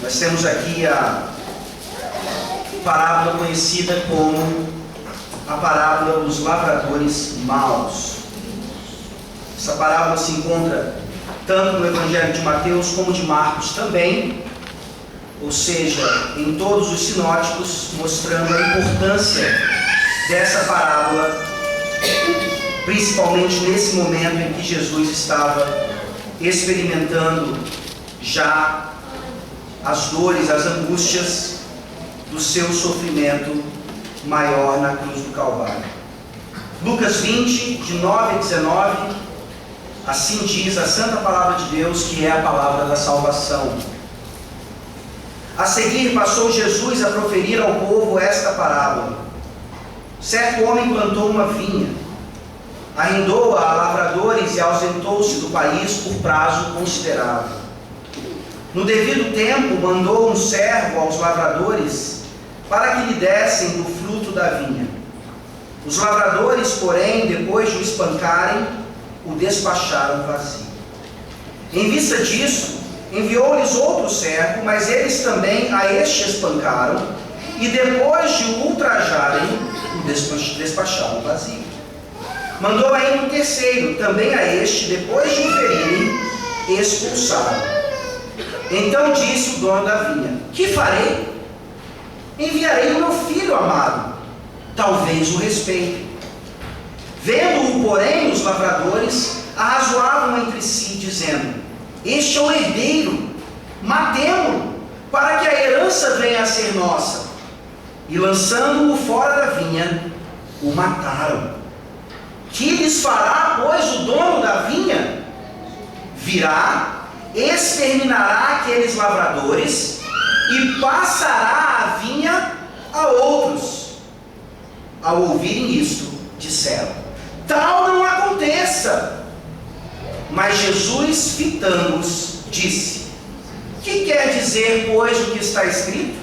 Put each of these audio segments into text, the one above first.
Nós temos aqui a parábola conhecida como a parábola dos lavradores maus. Essa parábola se encontra tanto no Evangelho de Mateus como de Marcos também, ou seja, em todos os sinóticos, mostrando a importância dessa parábola, principalmente nesse momento em que Jesus estava experimentando já as dores, as angústias do seu sofrimento maior na cruz do Calvário. Lucas 20, de 9 a 19, assim diz a santa palavra de Deus, que é a palavra da salvação. A seguir passou Jesus a proferir ao povo esta parábola. Certo homem plantou uma vinha, arrendou-a a lavradores e ausentou-se do país por prazo considerável. No devido tempo, mandou um servo aos lavradores para que lhe dessem do fruto da vinha. Os lavradores, porém, depois de o espancarem, o despacharam vazio. Em vista disso, enviou-lhes outro servo, mas eles também a este espancaram, e depois de o ultrajarem, o despacharam vazio. Mandou ainda um terceiro, também a este, depois de o ferirem, expulsaram. Então disse o dono da vinha: que farei? Enviarei o meu filho amado, talvez o respeitem. Vendo-o, porém, os lavradores arrazoavam entre si, dizendo: este é o herdeiro, matemo-lo, para que a herança venha a ser nossa. E lançando-o fora da vinha, o mataram. Que lhes fará, pois, o dono da vinha? Virá, exterminará aqueles lavradores e passará a vinha a outros. Ao ouvirem isto, disseram: tal não aconteça. Mas Jesus, fitando-os, disse: que quer dizer, pois, o que está escrito?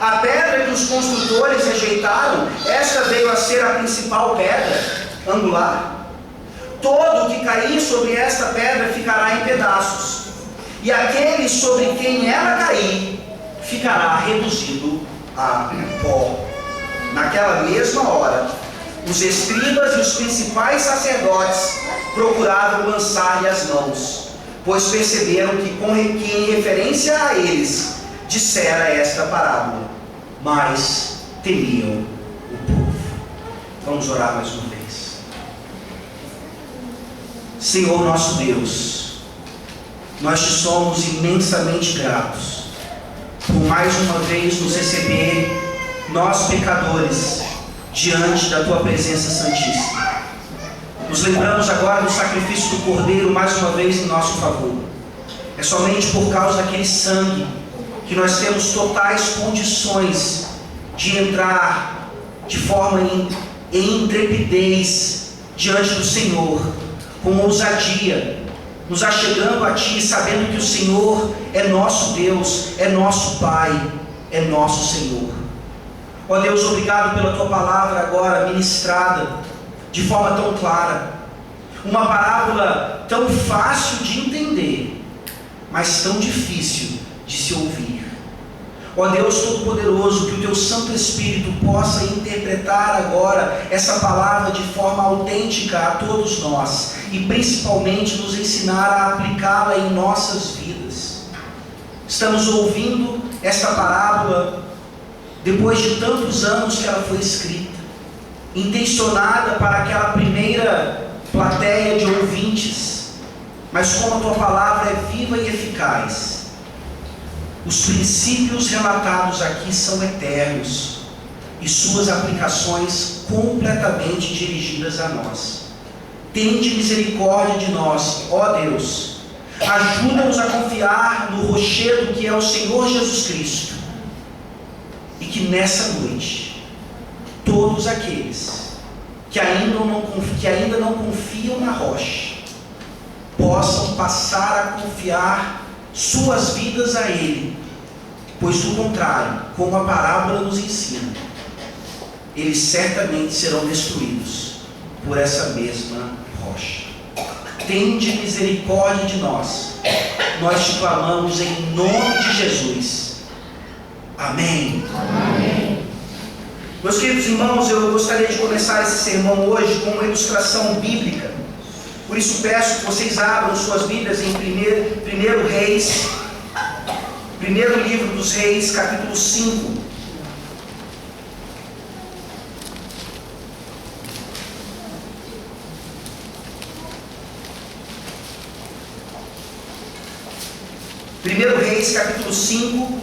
A pedra que os construtores rejeitaram, esta veio a ser a principal pedra angular. Todo que cair sobre esta pedra ficará em pedaços, e aquele sobre quem ela cair ficará reduzido a pó. Naquela mesma hora, os escribas e os principais sacerdotes procuravam lançar-lhe as mãos, pois perceberam que em referência a eles dissera esta parábola, mas temiam o povo. Vamos orar mais uma vez. Senhor nosso Deus, nós te somos imensamente gratos por mais uma vez nos receber, nós pecadores, diante da tua presença santíssima. Nos lembramos agora do sacrifício do Cordeiro mais uma vez em nosso favor. É somente por causa daquele sangue que nós temos totais condições de entrar de forma em intrepidez diante do Senhor, com ousadia, nos achegando a Ti, sabendo que o Senhor é nosso Deus, é nosso Pai, é nosso Senhor. Ó Deus, obrigado pela Tua palavra agora ministrada de forma tão clara, uma parábola tão fácil de entender, mas tão difícil de se ouvir. Ó Deus Todo-Poderoso, que o Teu Santo Espírito possa interpretar agora essa palavra de forma autêntica a todos nós, e principalmente nos ensinar a aplicá-la em nossas vidas. Estamos ouvindo esta parábola depois de tantos anos que ela foi escrita, intencionada para aquela primeira plateia de ouvintes, mas como a Tua palavra é viva e eficaz, os princípios relatados aqui são eternos e suas aplicações completamente dirigidas a nós. Tende misericórdia de nós, ó Deus. Ajuda-nos a confiar no rochedo que é o Senhor Jesus Cristo, e que nessa noite todos aqueles que ainda não confiam na rocha possam passar a confiar suas vidas a Ele, pois do contrário, como a parábola nos ensina, eles certamente serão destruídos por essa mesma rocha. Tende misericórdia de nós, nós te clamamos em nome de Jesus. Amém. Amém. Meus queridos irmãos, eu gostaria de começar esse sermão hoje com uma ilustração bíblica. Por isso peço que vocês abram suas Bíblias em 1 Reis, primeiro livro dos Reis, capítulo 5. Primeiro Reis, capítulo 5,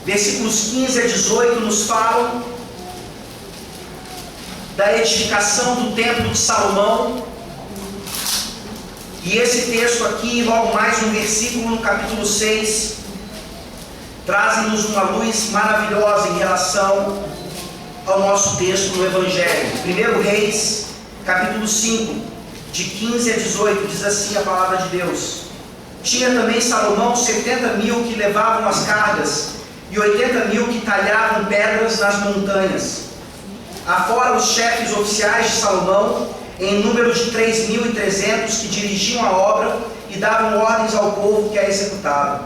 versículos 15 a 18 nos falam da edificação do templo de Salomão. E esse texto aqui, logo mais um versículo no capítulo 6, trazem-nos uma luz maravilhosa em relação ao nosso texto no Evangelho. 1 Reis, capítulo 5, de 15 a 18, diz assim a palavra de Deus: Tinha também Salomão 70.000 que levavam as cargas, e 80.000 que talhavam pedras nas montanhas. Afora os chefes oficiais de Salomão, em número de 3.300, que dirigiam a obra e davam ordens ao povo que a executava.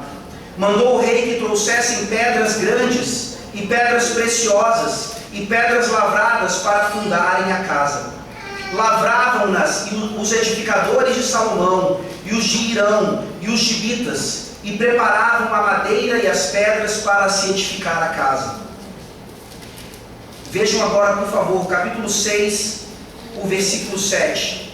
Mandou o rei que trouxessem pedras grandes, e pedras preciosas, e pedras lavradas para fundarem a casa. Lavravam-nas os edificadores de Salomão, e os de Irão, e os gibitas, e preparavam a madeira e as pedras para se edificar a casa. Vejam agora, por favor, capítulo 6, o versículo 7.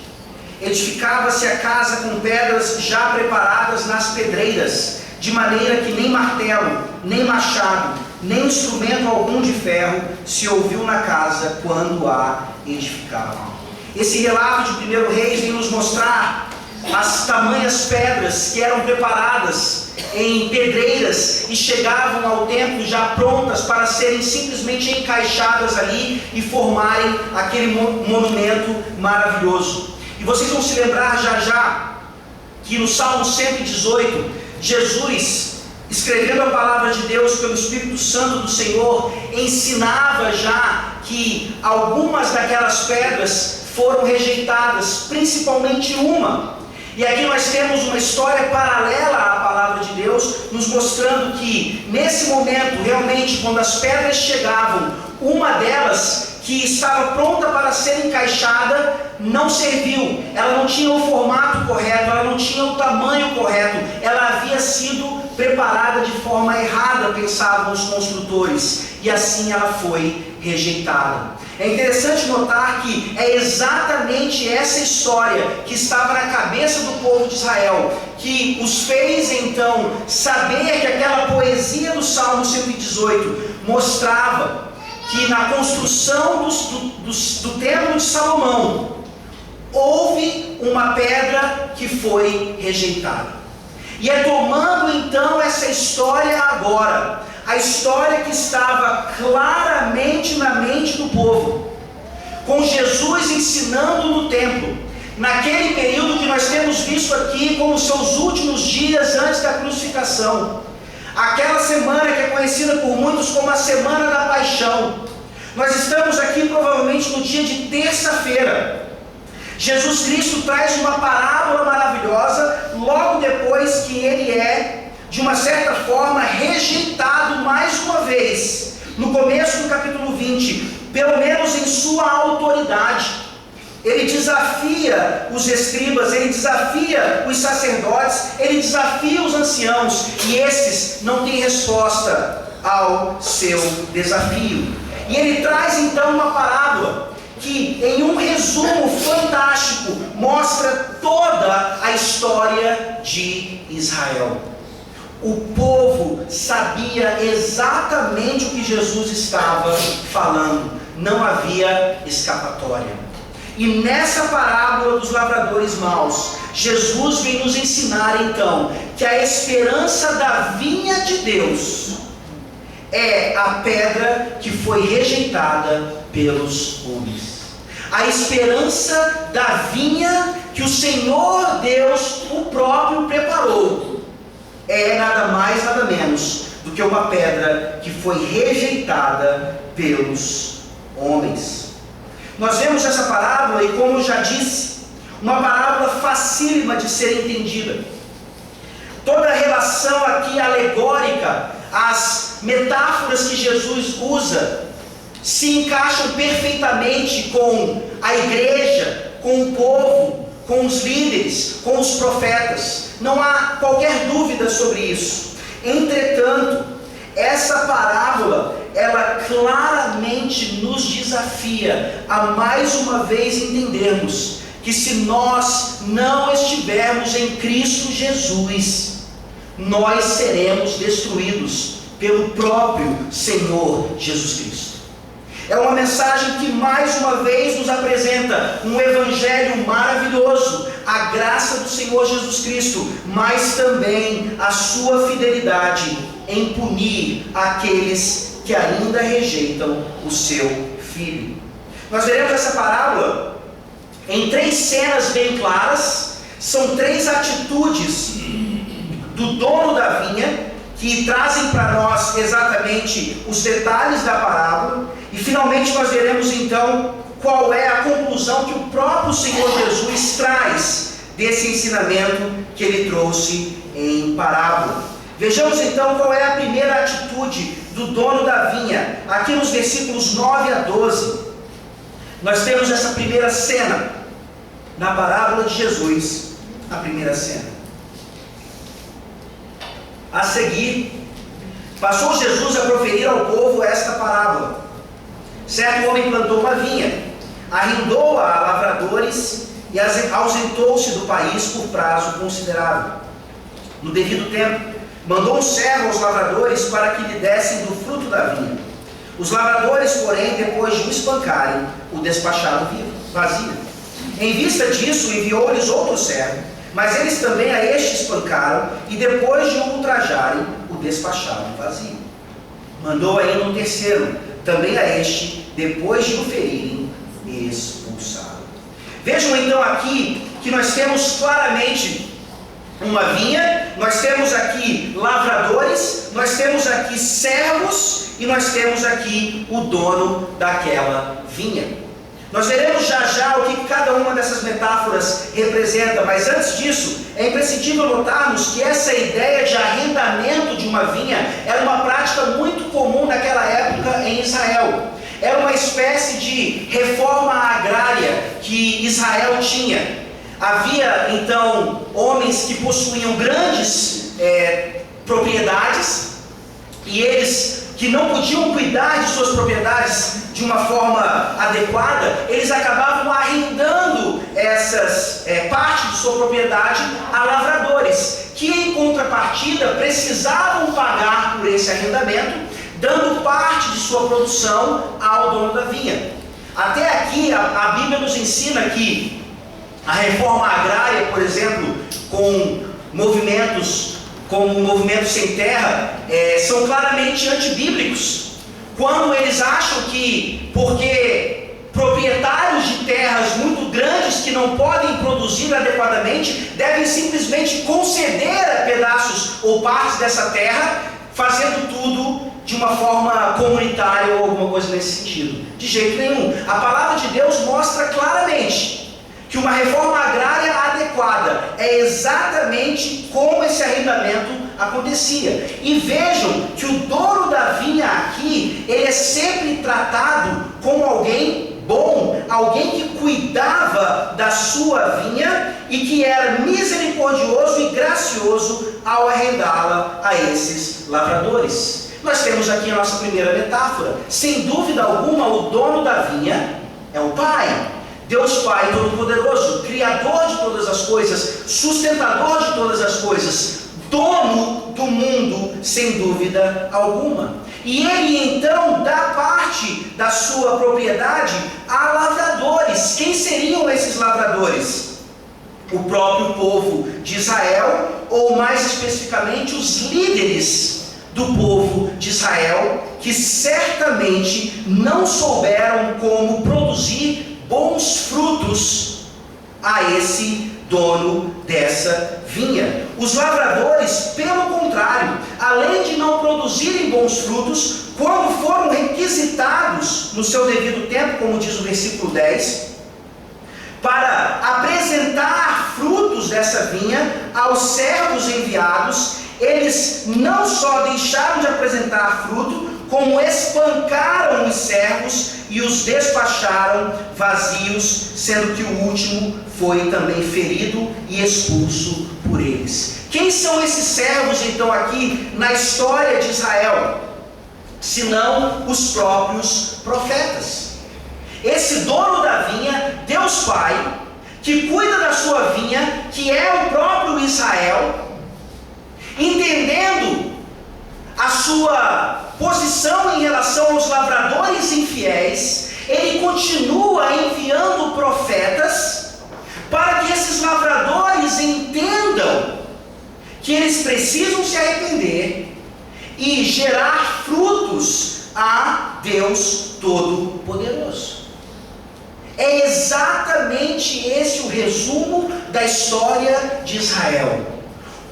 Edificava-se a casa com pedras já preparadas nas pedreiras, de maneira que nem martelo, nem machado, nem instrumento algum de ferro se ouviu na casa quando a edificavam. Esse relato de 1 Reis vem nos mostrar as tamanhas pedras que eram preparadas em pedreiras e chegavam ao templo já prontas para serem simplesmente encaixadas ali e formarem aquele monumento maravilhoso. E vocês vão se lembrar já que no Salmo 118, Jesus, escrevendo a palavra de Deus pelo Espírito Santo do Senhor, ensinava já que algumas daquelas pedras foram rejeitadas, principalmente uma. E aqui nós temos uma história paralela à palavra de Deus, nos mostrando que nesse momento, realmente, quando as pedras chegavam, uma delas que estava pronta para ser encaixada não serviu. Ela não tinha o formato correto, ela não tinha o tamanho correto, ela havia sido preparada de forma errada, pensavam os construtores, e assim ela foi rejeitada. É interessante notar que é exatamente essa história que estava na cabeça do povo de Israel, que os fez então saber que aquela poesia do Salmo 118 mostrava que na construção do templo de Salomão houve uma pedra que foi rejeitada. E é tomando então essa história agora, a história que estava claramente na mente do povo, com Jesus ensinando no templo, naquele período que nós temos visto aqui como seus últimos dias antes da crucificação, aquela semana que é conhecida por muitos como a Semana da Paixão. Nós estamos aqui provavelmente no dia de terça-feira. Jesus Cristo traz uma parábola maravilhosa logo depois que ele é, de uma certa forma, rejeitado mais uma vez, no começo do capítulo 20, pelo menos em sua autoridade. Ele desafia os escribas, ele desafia os sacerdotes, ele desafia os anciãos, e esses não têm resposta ao seu desafio. E ele traz então uma parábola que, em um resumo fantástico, mostra toda a história de Israel. O povo sabia exatamente o que Jesus estava falando, não havia escapatória. E nessa parábola dos lavradores maus, Jesus vem nos ensinar então que a esperança da vinha de Deus é a pedra que foi rejeitada pelos homens. A esperança da vinha que o Senhor Deus, o próprio, preparou, é nada mais, nada menos do que uma pedra que foi rejeitada pelos homens. Nós vemos essa parábola, e como eu já disse, uma parábola facílima de ser entendida. Toda a relação aqui alegórica às metáforas que Jesus usa se encaixam perfeitamente com a igreja, com o povo, com os líderes, com os profetas. Não há qualquer dúvida sobre isso. Entretanto, essa parábola, ela claramente nos desafia a mais uma vez entendermos que se nós não estivermos em Cristo Jesus, nós seremos destruídos pelo próprio Senhor Jesus Cristo. É uma mensagem que mais uma vez nos apresenta um evangelho maravilhoso, a graça do Senhor Jesus Cristo, mas também a sua fidelidade em punir aqueles que ainda rejeitam o seu Filho. Nós veremos essa parábola em 3 cenas bem claras. São 3 atitudes do dono da vinha que trazem para nós exatamente os detalhes da parábola, e finalmente nós veremos então qual é a conclusão que o próprio Senhor Jesus traz desse ensinamento que ele trouxe em parábola. Vejamos então qual é a primeira atitude do dono da vinha. Aqui nos versículos 9 a 12, nós temos essa primeira cena na parábola de Jesus, a primeira cena. A seguir, passou Jesus a proferir ao povo esta parábola. Certo homem plantou uma vinha, arrendou-a a lavradores e ausentou-se do país por prazo considerável. No devido tempo, mandou um servo aos lavradores para que lhe dessem do fruto da vinha. Os lavradores, porém, depois de o espancarem, o despacharam vazio. Em vista disso, enviou-lhes outro servo, mas eles também a este espancaram, e depois de o ultrajarem, o despacharam vazio. Mandou ainda um terceiro, também a este, depois de o ferirem, expulsaram. Vejam então aqui que nós temos claramente uma vinha, nós temos aqui lavradores, nós temos aqui servos, e nós temos aqui o dono daquela vinha. Nós veremos já já o que cada uma dessas metáforas representa, mas antes disso, é imprescindível notarmos que essa ideia de arrendamento de uma vinha era uma prática muito comum naquela época em Israel. Era uma espécie de reforma agrária que Israel tinha. Havia então homens que possuíam grandes propriedades, e eles que não podiam cuidar de suas propriedades de uma forma adequada, eles acabavam arrendando essas parte de sua propriedade a lavradores, que em contrapartida precisavam pagar por esse arrendamento, dando parte de sua produção ao dono da vinha. Até aqui a Bíblia nos ensina que a reforma agrária, por exemplo, com movimentos como o movimento sem terra, são claramente antibíblicos, quando eles acham que, porque proprietários de terras muito grandes que não podem produzir adequadamente, devem simplesmente conceder pedaços ou partes dessa terra, fazendo tudo de uma forma comunitária ou alguma coisa nesse sentido. De jeito nenhum. A palavra de Deus mostra claramente que uma reforma agrária adequada é exatamente como esse arrendamento acontecia. E vejam que o dono da vinha aqui, ele é sempre tratado como alguém bom, alguém que cuidava da sua vinha e que era misericordioso e gracioso ao arrendá-la a esses lavradores. Nós temos aqui a nossa primeira metáfora. Sem dúvida alguma, o dono da vinha é o Pai. Deus Pai Todo-Poderoso, Criador de todas as coisas, sustentador de todas as coisas, dono do mundo, sem dúvida alguma. E Ele então dá parte da sua propriedade a lavradores. Quem seriam esses lavradores? O próprio povo de Israel, ou mais especificamente os líderes do povo de Israel, que certamente não souberam como produzir bons frutos a esse dono dessa vinha. Os lavradores, pelo contrário, além de não produzirem bons frutos, quando foram requisitados no seu devido tempo, como diz o versículo 10, para apresentar frutos dessa vinha aos servos enviados, eles não só deixaram de apresentar fruto, como espancaram os servos e os despacharam vazios, sendo que o último foi também ferido e expulso por eles. Quem são esses servos, então, aqui na história de Israel? Senão os próprios profetas. Esse dono da vinha, Deus Pai, que cuida da sua vinha, que é o próprio Israel, entendendo a sua posição em relação aos lavradores infiéis, ele continua enviando profetas para que esses lavradores entendam que eles precisam se arrepender e gerar frutos a Deus Todo-Poderoso. É exatamente esse o resumo da história de Israel.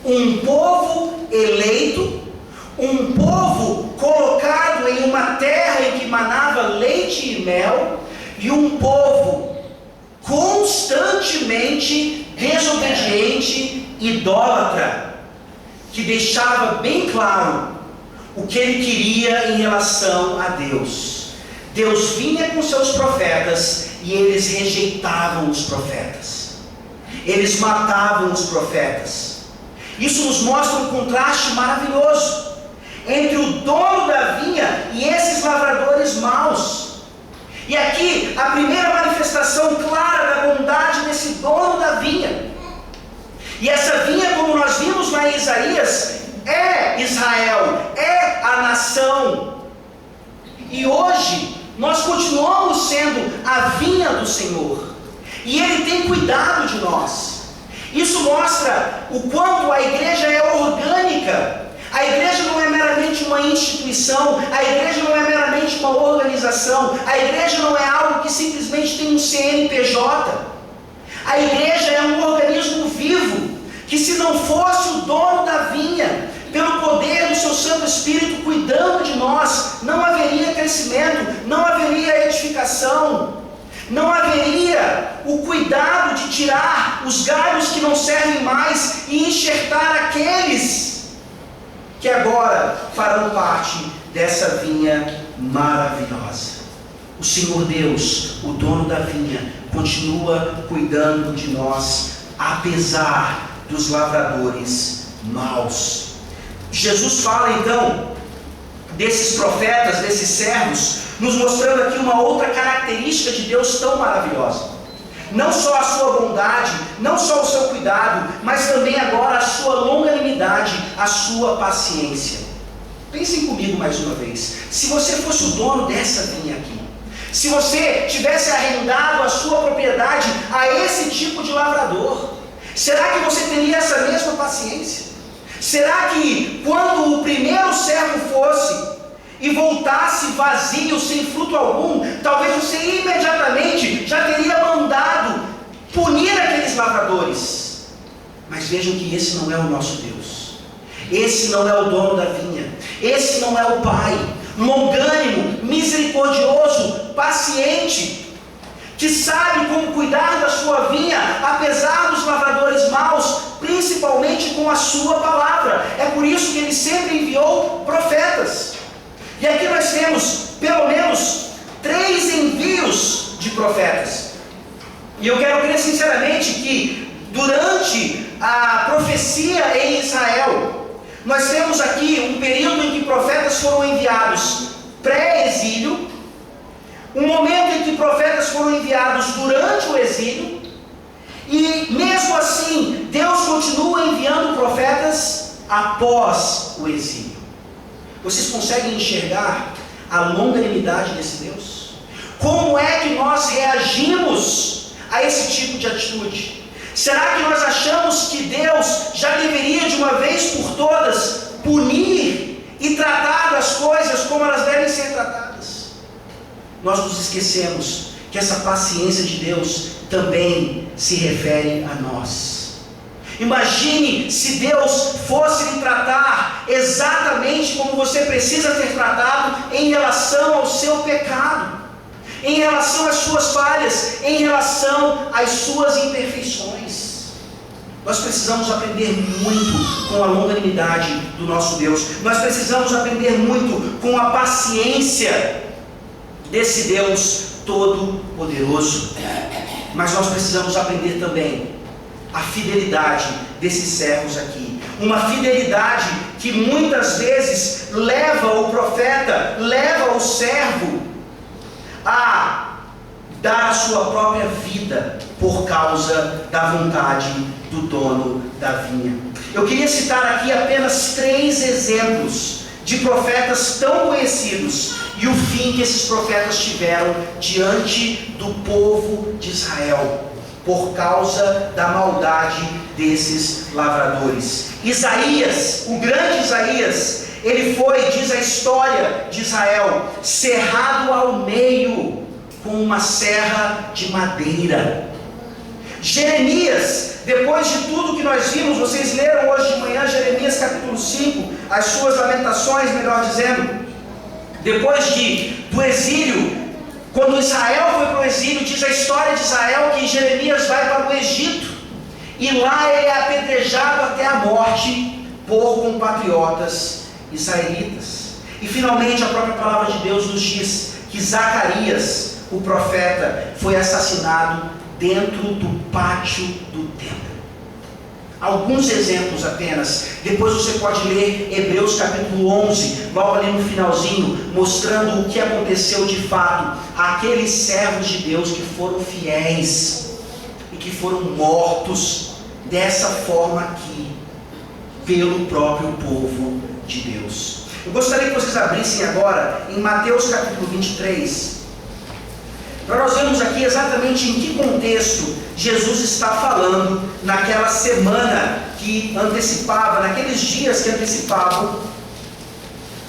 Um povo eleito, um povo colocado em uma terra em que manava leite e mel, e um povo constantemente desobediente, idólatra, que deixava bem claro o que ele queria em relação a Deus. Deus vinha com seus profetas e eles rejeitavam os profetas. Eles matavam os profetas. Isso nos mostra um contraste maravilhoso entre o dono da vinha e esses lavradores maus. E aqui a primeira manifestação clara da bondade desse dono da vinha. E essa vinha, como nós vimos lá em Isaías, é Israel, é a nação. E hoje nós continuamos sendo a vinha do Senhor. E Ele tem cuidado de nós. Isso mostra o quanto a igreja é orgânica. A igreja não é meramente uma instituição, a igreja não é meramente uma organização, a igreja não é algo que simplesmente tem um CNPJ. A igreja é um organismo vivo, que se não fosse o dono da vinha, pelo poder do seu Santo Espírito cuidando de nós, não haveria crescimento, não haveria edificação, não haveria o cuidado de tirar os galhos que não servem mais e enxertar aqueles que agora farão parte dessa vinha maravilhosa. O Senhor Deus, o dono da vinha, continua cuidando de nós, apesar dos lavradores maus. Jesus fala então desses profetas, desses servos, nos mostrando aqui uma outra característica de Deus tão maravilhosa. Não só a sua bondade, não só o seu cuidado, mas também agora a sua longanimidade, a sua paciência. Pensem comigo mais uma vez. Se você fosse o dono dessa vinha aqui, se você tivesse arrendado a sua propriedade a esse tipo de lavrador, será que você teria essa mesma paciência? Será que quando o primeiro servo fosse e voltasse vazio, sem fruto algum, talvez você imediatamente já teria mandado punir aqueles lavradores? Mas vejam que esse não é o nosso Deus. Esse não é o dono da vinha. Esse não é o Pai longânimo, misericordioso, paciente, que sabe como cuidar da sua vinha, apesar dos lavradores maus, principalmente com a sua palavra. É por isso que ele sempre enviou profetas. E aqui nós temos pelo menos 3 envios de profetas. E eu quero crer sinceramente que durante a profecia em Israel, nós temos aqui um período em que profetas foram enviados pré-exílio, um momento em que profetas foram enviados durante o exílio, e mesmo assim, Deus continua enviando profetas após o exílio. Vocês conseguem enxergar a longanimidade desse Deus? Como é que nós reagimos a esse tipo de atitude? Será que nós achamos que Deus já deveria de uma vez por todas punir e tratar das coisas como elas devem ser tratadas? Nós nos esquecemos que essa paciência de Deus também se refere a nós. Imagine se Deus fosse lhe tratar exatamente como você precisa ser tratado em relação ao seu pecado, em relação às suas falhas, em relação às suas imperfeições. Nós precisamos aprender muito com a longanimidade do nosso Deus. Nós precisamos aprender muito com a paciência desse Deus Todo-Poderoso. Mas nós precisamos aprender também a fidelidade desses servos aqui. Uma fidelidade que muitas vezes leva o profeta, leva o servo a dar a sua própria vida por causa da vontade do dono da vinha. Eu queria citar aqui apenas 3 exemplos de profetas tão conhecidos e o fim que esses profetas tiveram diante do povo de Israel por causa da maldade desses lavradores. Isaías, o grande Isaías, ele foi, diz a história de Israel, cerrado ao meio com uma serra de madeira. Jeremias, depois de tudo que nós vimos, vocês leram hoje de manhã Jeremias capítulo 5, as suas lamentações, melhor dizendo, depois do exílio, quando Israel foi para o exílio, diz a história de Israel que Jeremias vai para o Egito, e lá ele é apedrejado até a morte por compatriotas israelitas. E finalmente a própria palavra de Deus nos diz que Zacarias, o profeta, foi assassinado dentro do pátio do templo. Alguns exemplos apenas. Depois você pode ler Hebreus capítulo 11, logo ali no finalzinho, mostrando o que aconteceu de fato àqueles servos de Deus que foram fiéis e que foram mortos dessa forma aqui pelo próprio povo de Deus. Eu gostaria que vocês abrissem agora em Mateus capítulo 23, para nós vermos aqui exatamente em que contexto Jesus está falando naquela semana que antecipava, naqueles dias que antecipavam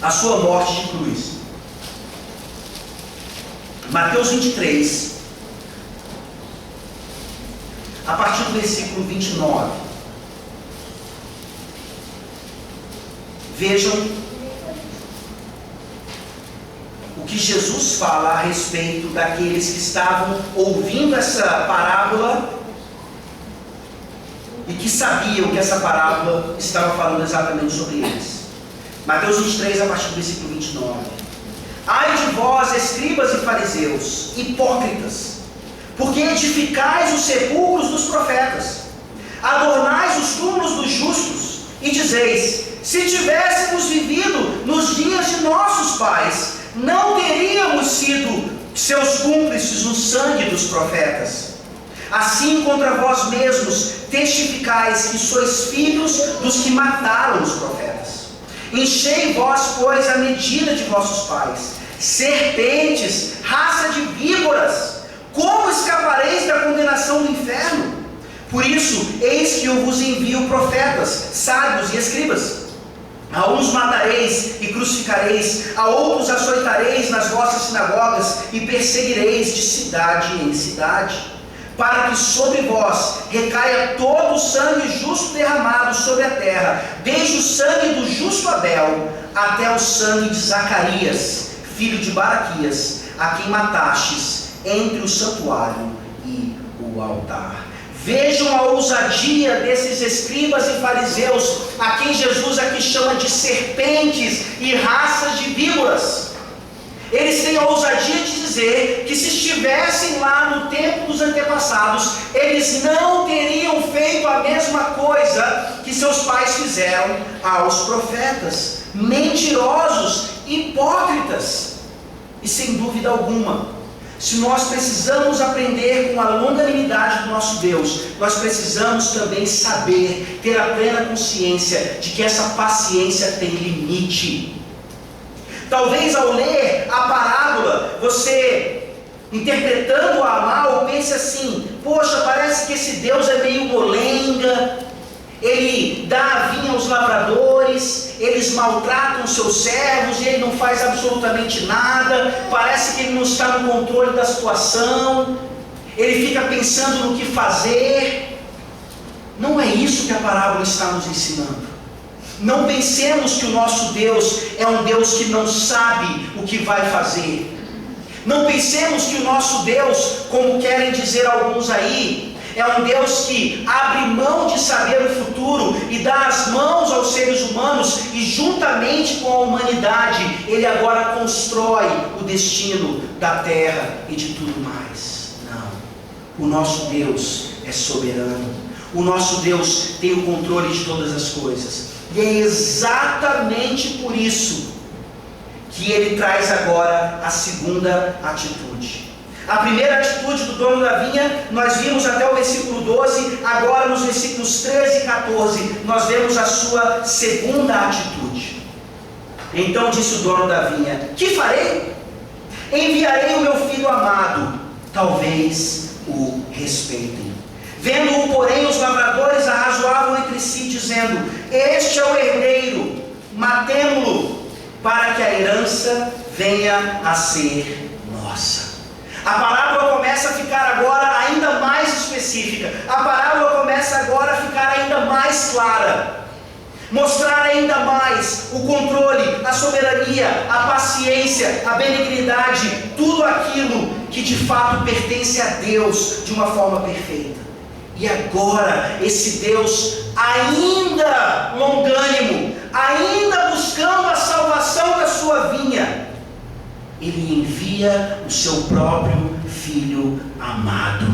a sua morte de cruz. Mateus 23, a partir do versículo 29. Vejam o que Jesus fala a respeito daqueles que estavam ouvindo essa parábola e que sabiam que essa parábola estava falando exatamente sobre eles. Mateus 23, a partir do versículo 29. Ai de vós, escribas e fariseus, hipócritas, porque edificais os sepulcros dos profetas, adornais os túmulos dos justos, e dizeis: se tivéssemos vivido nos dias de nossos pais, não teríamos sido seus cúmplices no sangue dos profetas. Assim contra vós mesmos testificais que sois filhos dos que mataram os profetas. Enchei vós, pois, a medida de vossos pais. Serpentes, raça de víboras, como escapareis da condenação do inferno? Por isso, eis que eu vos envio profetas, sábios e escribas. A uns matareis e crucificareis, a outros açoitareis nas vossas sinagogas e perseguireis de cidade em cidade, para que sobre vós recaia todo o sangue justo derramado sobre a terra, desde o sangue do justo Abel até o sangue de Zacarias, filho de Baraquias, a quem matastes entre o santuário e o altar. Vejam a ousadia desses escribas e fariseus, a quem Jesus aqui chama de serpentes e raças de víboras. Eles têm a ousadia de dizer que se estivessem lá no tempo dos antepassados, eles não teriam feito a mesma coisa que seus pais fizeram aos profetas. Mentirosos, hipócritas. E sem dúvida alguma, se nós precisamos aprender com a longanimidade do nosso Deus, nós precisamos também saber, ter a plena consciência de que essa paciência tem limite. Talvez ao ler a parábola, você, interpretando-a mal, pense assim: poxa, parece que esse Deus é meio molenga, ele dá a vinha aos lavradores, eles maltratam seus servos e ele não faz absolutamente nada, parece que ele não está no controle da situação, ele fica pensando no que fazer. Não é isso que a parábola está nos ensinando. Não pensemos que o nosso Deus é um Deus que não sabe o que vai fazer. Não pensemos que o nosso Deus, como querem dizer alguns aí, É um Deus que abre mão de saber o futuro e dá as mãos aos seres humanos, e juntamente com a humanidade, Ele agora constrói o destino da terra e de tudo mais. Não, o nosso Deus é soberano, o nosso Deus tem o controle de todas as coisas, e é exatamente por isso que Ele traz agora a segunda atitude. A primeira atitude do dono da vinha, nós vimos até o versículo 12, agora nos versículos 13 e 14, nós vemos a sua segunda atitude. Então disse o dono da vinha: que farei? Enviarei o meu filho amado, talvez o respeitem. Vendo-o, porém, os lavradores arrazoavam entre si, dizendo: este é o herdeiro, matemo-lo, para que a herança venha a ser nossa. A parábola começa a ficar agora ainda mais específica. A parábola começa agora a ficar ainda mais clara. Mostrar ainda mais o controle, a soberania, a paciência, a benignidade, tudo aquilo que de fato pertence a Deus de uma forma perfeita. E agora esse Deus ainda longânimo, ainda buscando a salvação da sua vinha, Ele envia o seu próprio Filho amado.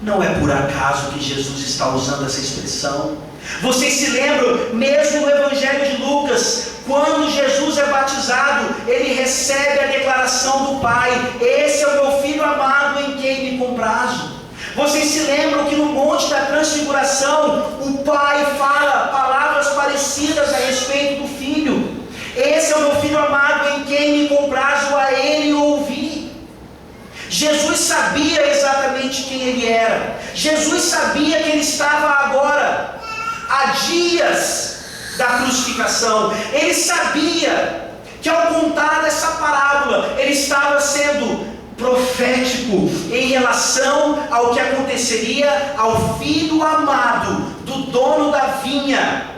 Não é por acaso que Jesus está usando essa expressão. Vocês se lembram, mesmo no Evangelho de Lucas, quando Jesus é batizado, Ele recebe a declaração do Pai: esse é o meu Filho amado em quem me comprazo. Vocês se lembram que no Monte da Transfiguração, o Pai fala palavras parecidas a respeito do Filho: esse é o meu Filho amado em quem me comprazo, a Ele ouvi. Jesus sabia exatamente quem Ele era. Jesus sabia que Ele estava agora a dias da crucificação. Ele sabia que ao contar essa parábola, Ele estava sendo profético em relação ao que aconteceria ao Filho amado do dono da vinha,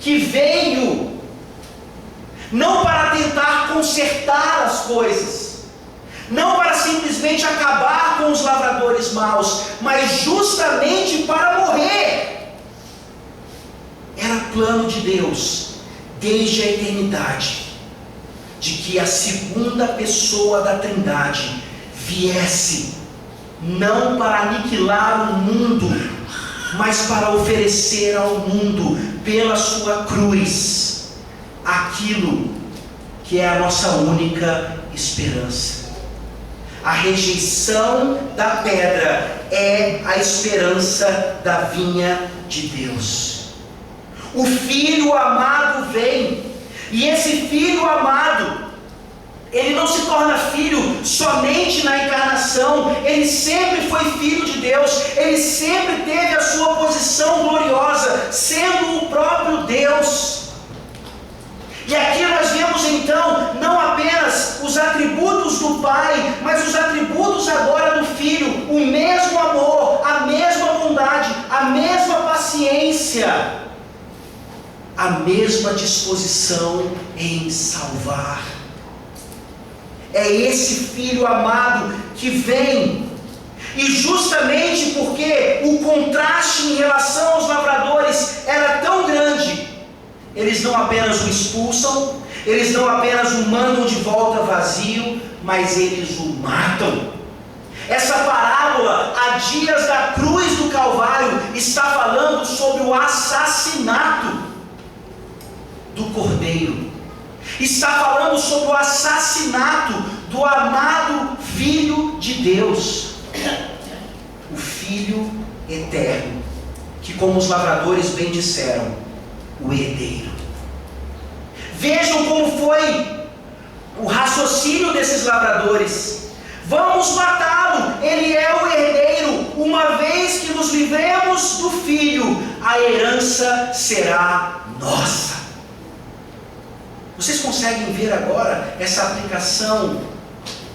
que veio não para tentar consertar as coisas, não para simplesmente acabar com os lavradores maus, mas justamente para morrer. Era plano de Deus, desde a eternidade, de que a segunda pessoa da Trindade viesse, não para aniquilar o mundo, mas para oferecer ao mundo, pela sua cruz, aquilo que é a nossa única esperança. A rejeição da pedra é a esperança da vinha de Deus. O Filho amado vem, e esse Filho amado, Ele não se torna filho somente na encarnação. Ele sempre foi filho de Deus. Ele sempre teve a sua posição gloriosa, sendo o próprio Deus. E aqui nós vemos então não apenas os atributos do Pai, mas os atributos agora do Filho: o mesmo amor, a mesma bondade, a mesma paciência, a mesma disposição em salvar. É esse Filho amado que vem, e justamente porque o contraste em relação aos lavradores era tão grande, eles não apenas o expulsam, eles não apenas o mandam de volta vazio, mas eles o matam. Essa parábola, há dias da cruz do Calvário, está falando sobre o assassinato do Cordeiro. Está falando sobre o assassinato do amado Filho de Deus, o Filho eterno, que, como os lavradores bem disseram, o herdeiro. Vejam como foi o raciocínio desses lavradores: vamos matá-lo, ele é o herdeiro, uma vez que nos livremos do filho, a herança será nossa. Vocês conseguem ver agora essa aplicação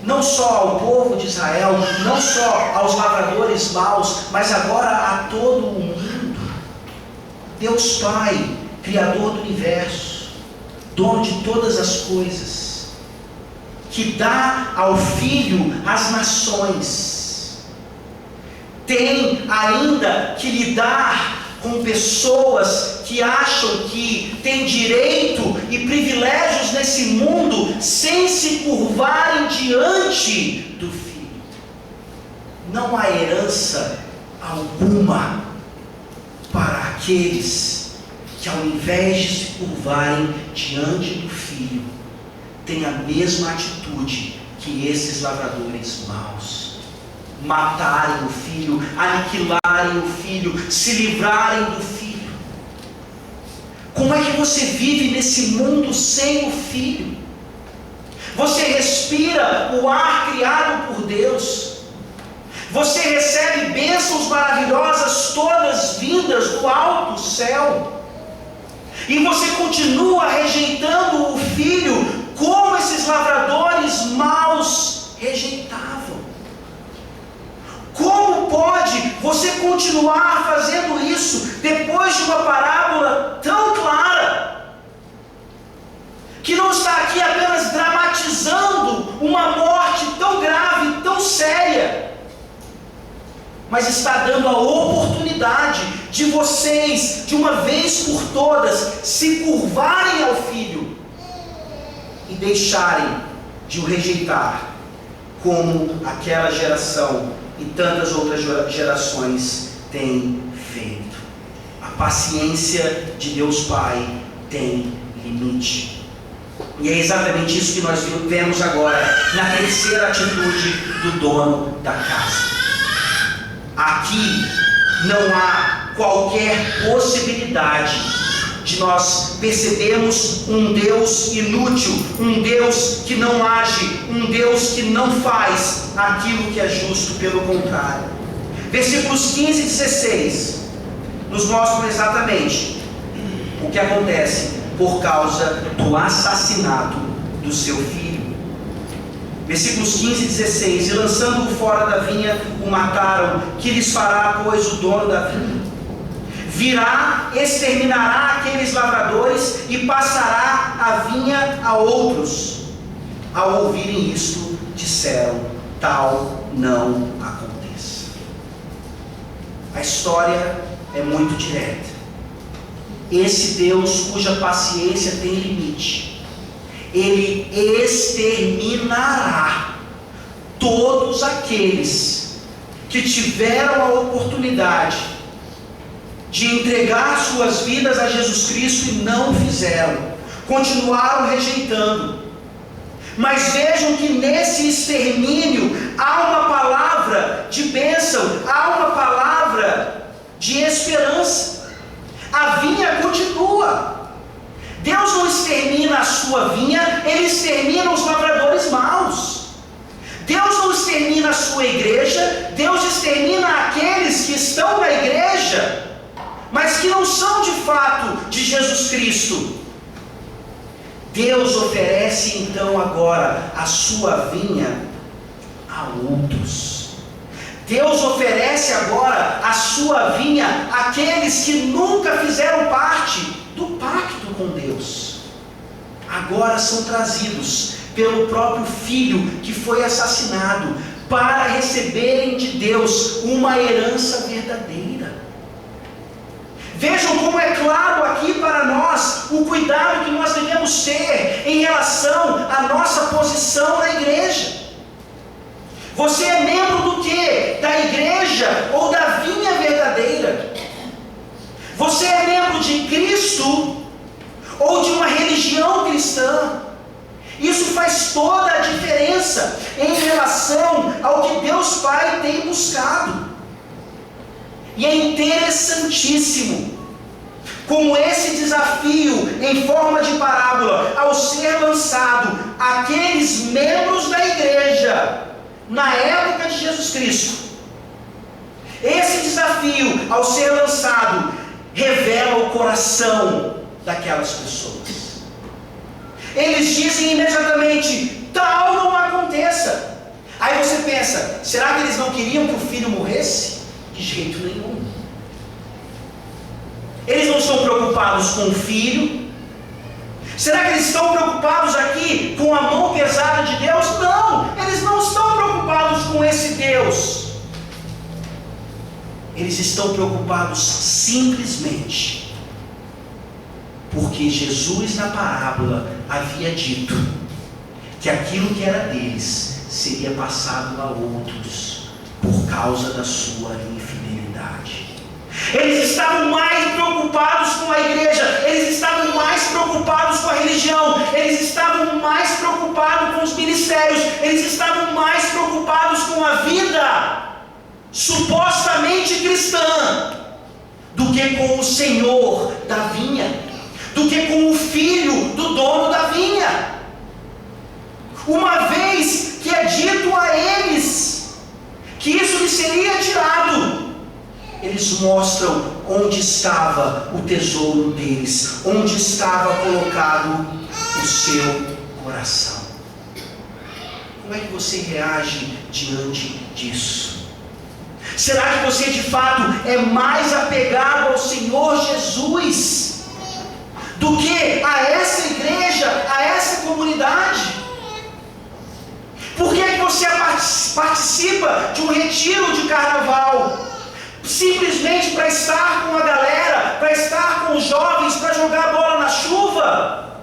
não só ao povo de Israel, não só aos lavradores maus, mas agora a todo o mundo? Deus Pai, Criador do universo, dono de todas as coisas, que dá ao Filho as nações, tem ainda que lidar com pessoas que acham que têm direito e privilégios nesse mundo sem se curvarem diante do Filho. Não há herança alguma para aqueles que, ao invés de se curvarem diante do Filho, têm a mesma atitude que esses lavradores maus. Matarem o Filho, aniquilarem o Filho, se livrarem do Filho. Como é que você vive nesse mundo sem o Filho? Você respira o ar criado por Deus. Você recebe bênçãos maravilhosas todas vindas do alto céu. E você continua rejeitando o Filho como esses lavradores maus rejeitavam. Como pode você continuar fazendo isso depois de uma parábola tão clara, que não está aqui apenas dramatizando uma morte tão grave, tão séria, mas está dando a oportunidade de vocês, de uma vez por todas, se curvarem ao Filho e deixarem de o rejeitar, como aquela geração e tantas outras gerações têm feito. A paciência de Deus Pai tem limite. E é exatamente isso que nós vemos agora na terceira atitude do dono da casa. Aqui não há qualquer possibilidade de nós percebermos um Deus inútil, um Deus que não age, um Deus que não faz aquilo que é justo, pelo contrário. Versículos 15 e 16 nos mostram exatamente o que acontece por causa do assassinato do seu filho. Versículos 15 e 16: e lançando-o fora da vinha, o mataram. Que lhes fará, pois, o dono da vinha? Virá, exterminará aqueles lavradores e passará a vinha a outros. Ao ouvirem isto, disseram: tal não aconteça. A história é muito direta. Esse Deus cuja paciência tem limite, Ele exterminará todos aqueles que tiveram a oportunidade de entregar suas vidas a Jesus Cristo e não fizeram, continuaram rejeitando. Mas vejam que nesse extermínio há uma palavra de bênção, há uma palavra de esperança. A vinha continua. Deus não extermina a sua vinha, Ele extermina os lavradores maus. Deus não extermina a sua igreja, Deus extermina aqueles que estão na igreja, mas que não são de fato de Jesus Cristo. Deus oferece então agora a sua vinha a outros. Deus oferece agora a sua vinha àqueles que nunca fizeram parte do pacto com Deus. Agora são trazidos pelo próprio Filho que foi assassinado para receberem de Deus uma herança verdadeira. Vejam como é claro aqui para nós o cuidado que nós devemos ter em relação à nossa posição na igreja. Você é membro do quê? Da igreja ou da vinha verdadeira? Você é membro de Cristo ou de uma religião cristã? Isso faz toda a diferença em relação ao que Deus Pai tem buscado. E é interessantíssimo como esse desafio em forma de parábola, ao ser lançado àqueles membros da igreja na época de Jesus Cristo, esse desafio ao ser lançado revela o coração daquelas pessoas. Eles dizem imediatamente: tal não aconteça. Aí você pensa, será que eles não queriam que o filho morresse? De jeito nenhum. Eles não estão preocupados com o filho. Será que eles estão preocupados aqui com a mão pesada de Deus? Não, eles não estão preocupados com esse Deus. Eles estão preocupados simplesmente porque Jesus na parábola havia dito que aquilo que era deles seria passado a outros por causa da sua infidelidade. Eles estavam mais preocupados com a igreja, eles estavam mais preocupados com a religião, eles estavam mais preocupados com os ministérios, eles estavam mais preocupados com a vida supostamente cristã do que com o Senhor da vinha, do que com o filho do dono da vinha. Uma vez que é dito a eles que isso lhe seria tirado, eles mostram onde estava o tesouro deles, onde estava colocado o seu coração. Como é que você reage diante disso? Será que você de fato é mais apegado ao Senhor Jesus do que a essa igreja, a essa comunidade? Por que você participa de um retiro de carnaval? Simplesmente para estar com a galera, para estar com os jovens, para jogar bola na chuva?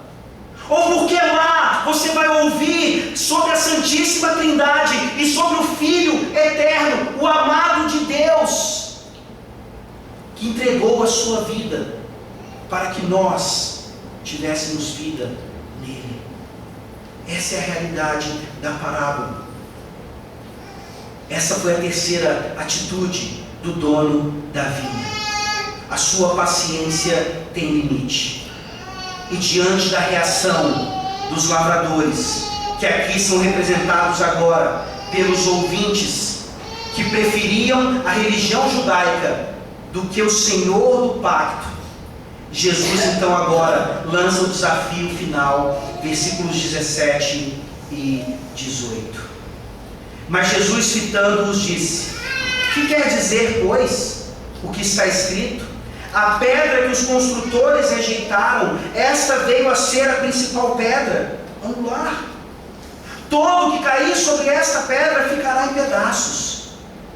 Ou porque lá você vai ouvir sobre a Santíssima Trindade e sobre o Filho Eterno, o amado de Deus, que entregou a sua vida para que nós tivéssemos vida nele? Essa é a realidade da parábola. Essa foi a terceira atitude do dono da vinha. A sua paciência tem limite. E diante da reação dos lavradores, que aqui são representados agora pelos ouvintes, que preferiam a religião judaica do que o Senhor do pacto, Jesus então agora lança o desafio final, versículos 17 e 18. Mas Jesus, fitando-os, disse: que quer dizer, pois, o que está escrito? A pedra que os construtores rejeitaram, esta veio a ser a principal pedra angular. Todo que cair sobre esta pedra ficará em pedaços,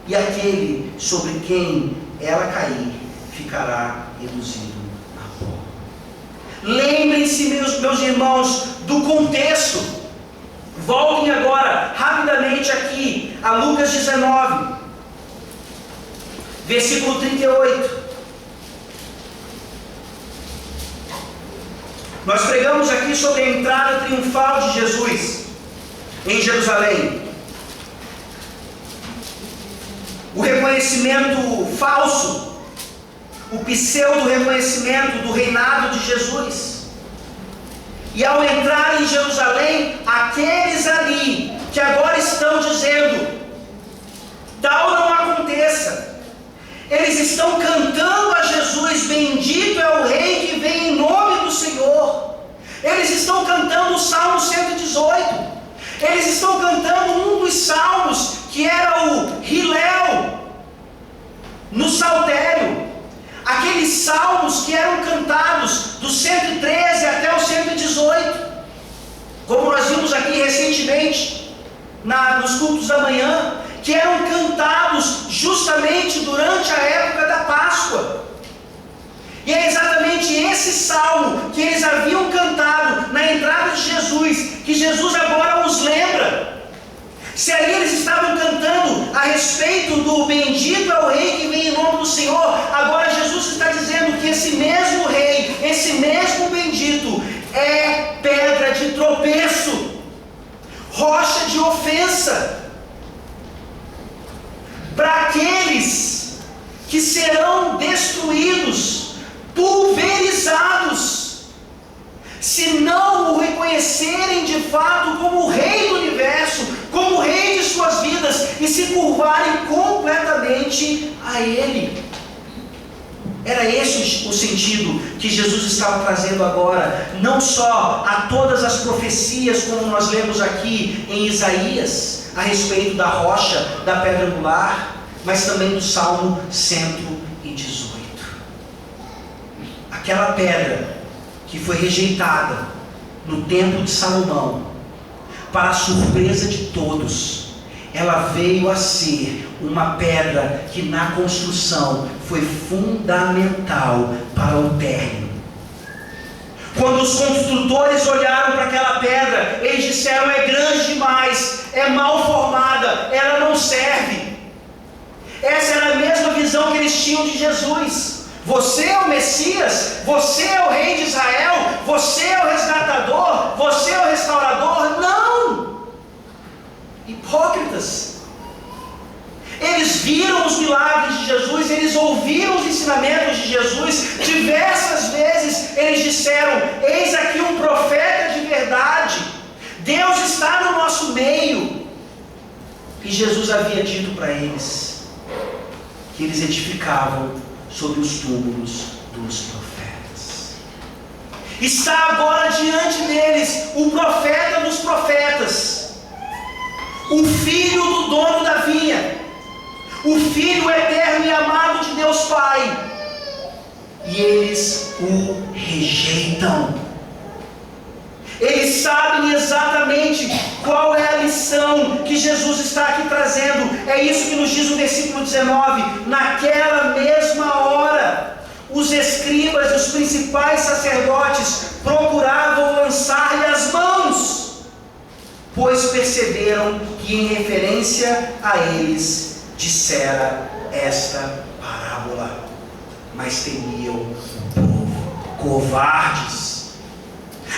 e aquele sobre quem ela cair ficará reduzido a pó. Lembrem-se, meus irmãos, do contexto. Voltem agora rapidamente aqui a Lucas 19, versículo 38. Nós pregamos aqui sobre a entrada triunfal de Jesus em Jerusalém. O reconhecimento falso, o pseudo-reconhecimento do reinado de Jesus. E ao entrar em Jerusalém, aqueles ali que agora estão dizendo: tal não aconteça, eles estão cantando a Jesus: bendito é o Rei que vem em nome do Senhor. Eles estão cantando o Salmo 118. Eles estão cantando um dos salmos que era o Hillel no Saltério. Aqueles salmos que eram cantados do 113 até o 118. Como nós vimos aqui recentemente nos cultos da manhã, que eram cantados justamente durante a época da Páscoa. E é exatamente esse salmo que eles haviam cantado na entrada de Jesus, que Jesus agora os lembra. Se ali eles estavam cantando a respeito do bendito é o Rei que vem em nome do Senhor, agora Jesus está dizendo que esse mesmo Rei, esse mesmo bendito, é pedra de tropeço, rocha de ofensa, para aqueles que serão destruídos, pulverizados, se não o reconhecerem de fato como o Rei do universo, como o Rei de suas vidas, e se curvarem completamente a Ele. Era esse o sentido que Jesus estava trazendo agora, não só a todas as profecias, como nós lemos aqui em Isaías, a respeito da rocha, da pedra angular, mas também do Salmo 118. Aquela pedra que foi rejeitada no templo de Salomão, para a surpresa de todos, ela veio a ser uma pedra que na construção foi fundamental para o término. Quando os construtores olharam para aquela pedra, eles disseram: é grande demais, é mal formada, ela não serve. Essa era a mesma visão que eles tinham de Jesus. Você é o Messias, você é o Rei de Israel, você é o resgatador, você é o restaurador. Não! Hipócritas. Eles viram os milagres de Jesus, eles ouviram os ensinamentos de Jesus. Diversas vezes eles disseram: eis aqui um profeta de verdade, Deus está no nosso meio. E Jesus havia dito para eles que eles edificavam sobre os túmulos dos profetas. Está agora diante deles o profeta dos profetas, o filho do dono da vinha, o Filho eterno e amado de Deus Pai, e eles o rejeitam. Eles sabem exatamente qual é a lição que Jesus está aqui trazendo. É isso que nos diz o versículo 19: naquela mesma hora, os escribas e os principais sacerdotes procuravam lançar-lhe as mãos, pois perceberam que em referência a eles dissera esta parábola, mas temiam o povo. Covardes.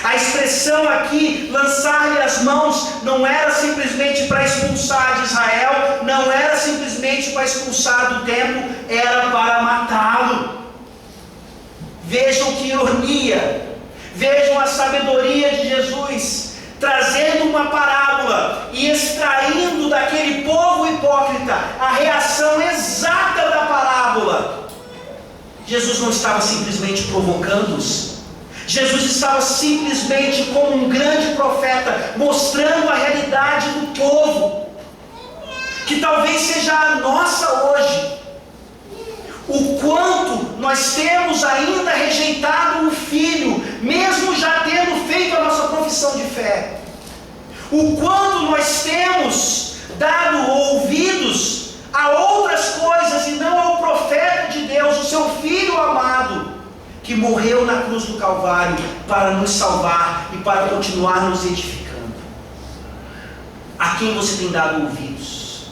A expressão aqui, lançar-lhe as mãos, não era simplesmente para expulsar de Israel, não era simplesmente para expulsar do templo, era para matá-lo. Vejam que ironia, vejam a sabedoria de Jesus, trazendo uma parábola e extraindo daquele povo hipócrita a reação exata da parábola. Jesus não estava simplesmente provocando-os, Jesus estava simplesmente como um grande profeta, mostrando a realidade do povo, que talvez seja a nossa hoje. O quanto nós temos ainda rejeitado o Filho, mesmo já tendo feito a nossa profissão de fé. O quanto nós temos dado ouvidos a outras coisas e não ao profeta de Deus, o seu Filho amado, que morreu na cruz do Calvário para nos salvar e para continuar nos edificando. A quem você tem dado ouvidos?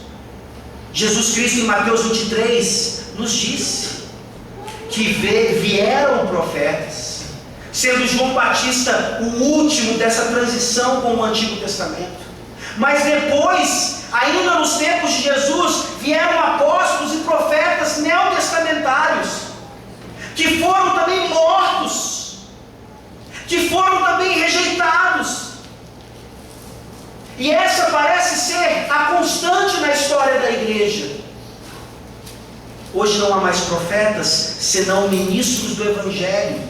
Jesus Cristo, em Mateus 23, nos disse que vieram profetas, sendo João Batista o último dessa transição com o Antigo Testamento. Mas depois, ainda nos tempos de Jesus, vieram apóstolos e profetas neotestamentários, que foram também mortos, que foram também rejeitados. E essa parece ser a constante na história da igreja. Hoje não há mais profetas, senão ministros do Evangelho,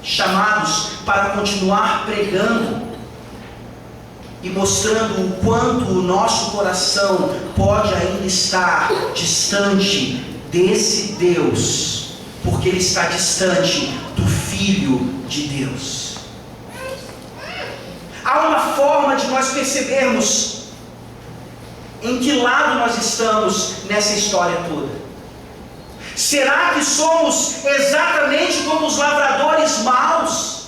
chamados para continuar pregando e mostrando o quanto o nosso coração pode ainda estar distante desse Deus, porque ele está distante do Filho de Deus. Há uma forma de nós percebermos em que lado nós estamos nessa história toda. Será que somos exatamente como os lavradores maus,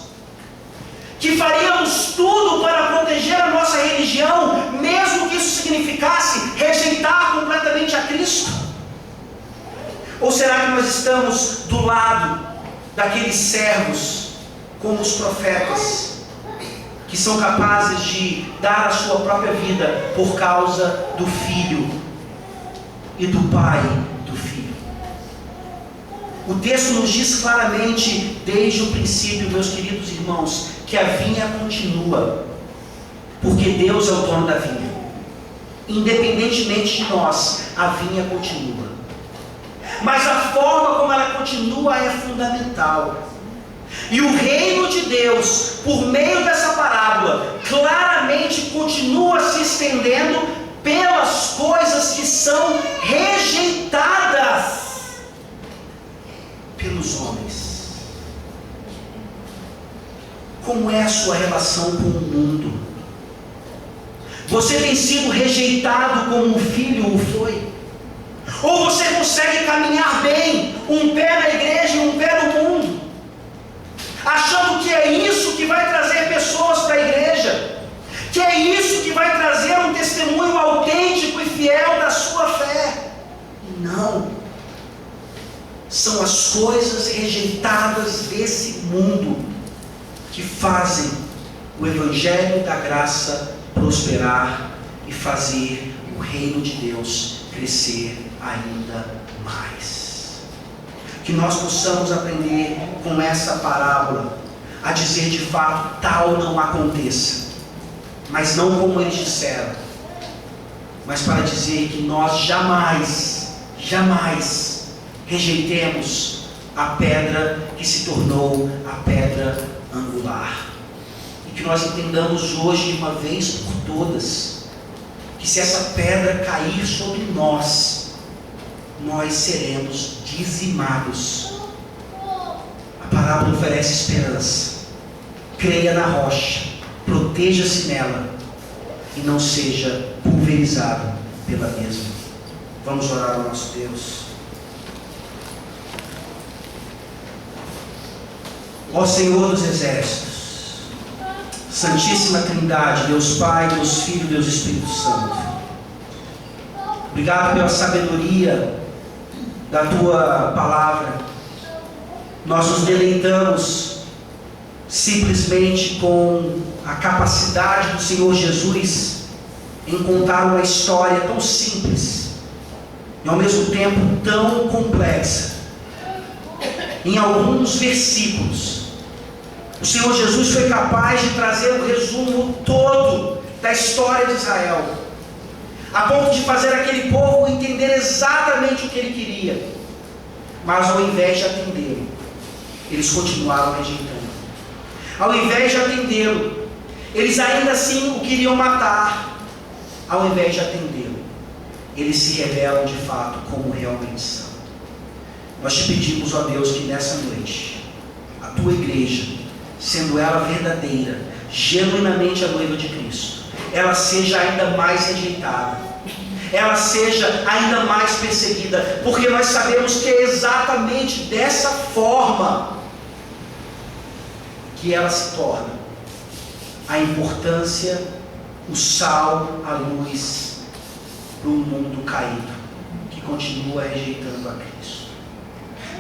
que faríamos tudo para proteger a nossa religião, mesmo que isso significasse rejeitar completamente a Cristo? Ou será que nós estamos do lado daqueles servos, como os profetas, que são capazes de dar a sua própria vida por causa do Filho e do Pai do Filho? O texto nos diz claramente, desde o princípio, meus queridos irmãos, que a vinha continua, porque Deus é o dono da vinha. Independentemente de nós, a vinha continua. Mas a forma como ela continua é fundamental. E o reino de Deus, por meio dessa parábola, claramente continua se estendendo pelas coisas que são rejeitadas pelos homens. Como é a sua relação com o mundo? Você tem sido rejeitado como um filho o foi? Ou você consegue caminhar bem, um pé na igreja e um pé no mundo, achando que é isso que vai trazer pessoas para a igreja, que é isso que vai trazer um testemunho autêntico e fiel da sua fé? Não. São as coisas rejeitadas desse mundo que fazem o Evangelho da graça prosperar e fazer o reino de Deus crescer ainda mais. Que nós possamos aprender com essa parábola a dizer de fato: tal não aconteça, mas não como eles disseram, mas para dizer que nós jamais rejeitemos a pedra que se tornou a pedra angular. E que nós entendamos hoje, de uma vez por todas, que se essa pedra cair sobre nós seremos dizimados. A parábola oferece esperança. Creia na rocha, proteja-se nela e não seja pulverizado pela mesma. Vamos orar ao nosso Deus. Ó Senhor dos Exércitos, Santíssima Trindade, Deus Pai, Deus Filho, Deus Espírito Santo, obrigado pela sabedoria da Tua Palavra. Nós nos deleitamos simplesmente com a capacidade do Senhor Jesus em contar uma história tão simples e ao mesmo tempo tão complexa. Em alguns versículos, o Senhor Jesus foi capaz de trazer o resumo todo da história de Israel, a ponto de fazer aquele povo entender exatamente o que ele queria. Mas ao invés de atendê-lo, eles continuaram rejeitando. Ao invés de atendê-lo, eles ainda assim o queriam matar. Ao invés de atendê-lo, eles se revelam de fato como realmente são. Nós te pedimos, ó Deus, que nessa noite a tua igreja, sendo ela verdadeira, genuinamente a noiva de Cristo, ela seja ainda mais rejeitada, ela seja ainda mais perseguida, porque nós sabemos que é exatamente dessa forma que ela se torna a importância, o sal, a luz para um mundo caído que continua rejeitando a Cristo.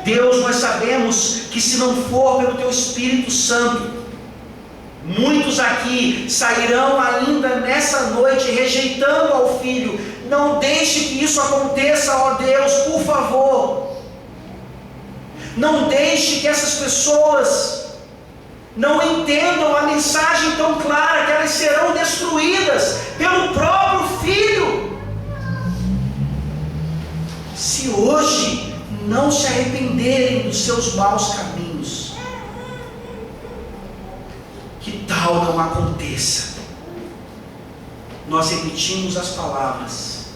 Deus, nós sabemos que se não for pelo Teu Espírito Santo, muitos aqui sairão ainda nessa noite rejeitando ao Filho. Não deixe que isso aconteça, ó Deus, por favor. Não deixe que essas pessoas não entendam a mensagem tão clara que elas serão destruídas pelo próprio Filho. Se hoje não se arrependerem dos seus maus caminhos, que tal não aconteça. Nós repetimos as palavras,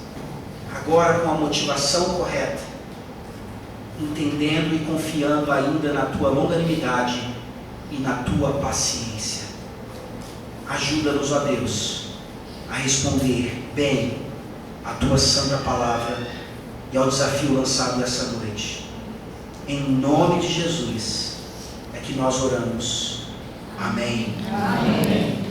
agora com a motivação correta, entendendo e confiando ainda na Tua longanimidade e na Tua paciência. Ajuda-nos, ó Deus, a responder bem à Tua santa palavra e ao desafio lançado essa noite. Em nome de Jesus é que nós oramos. Amém. Amém.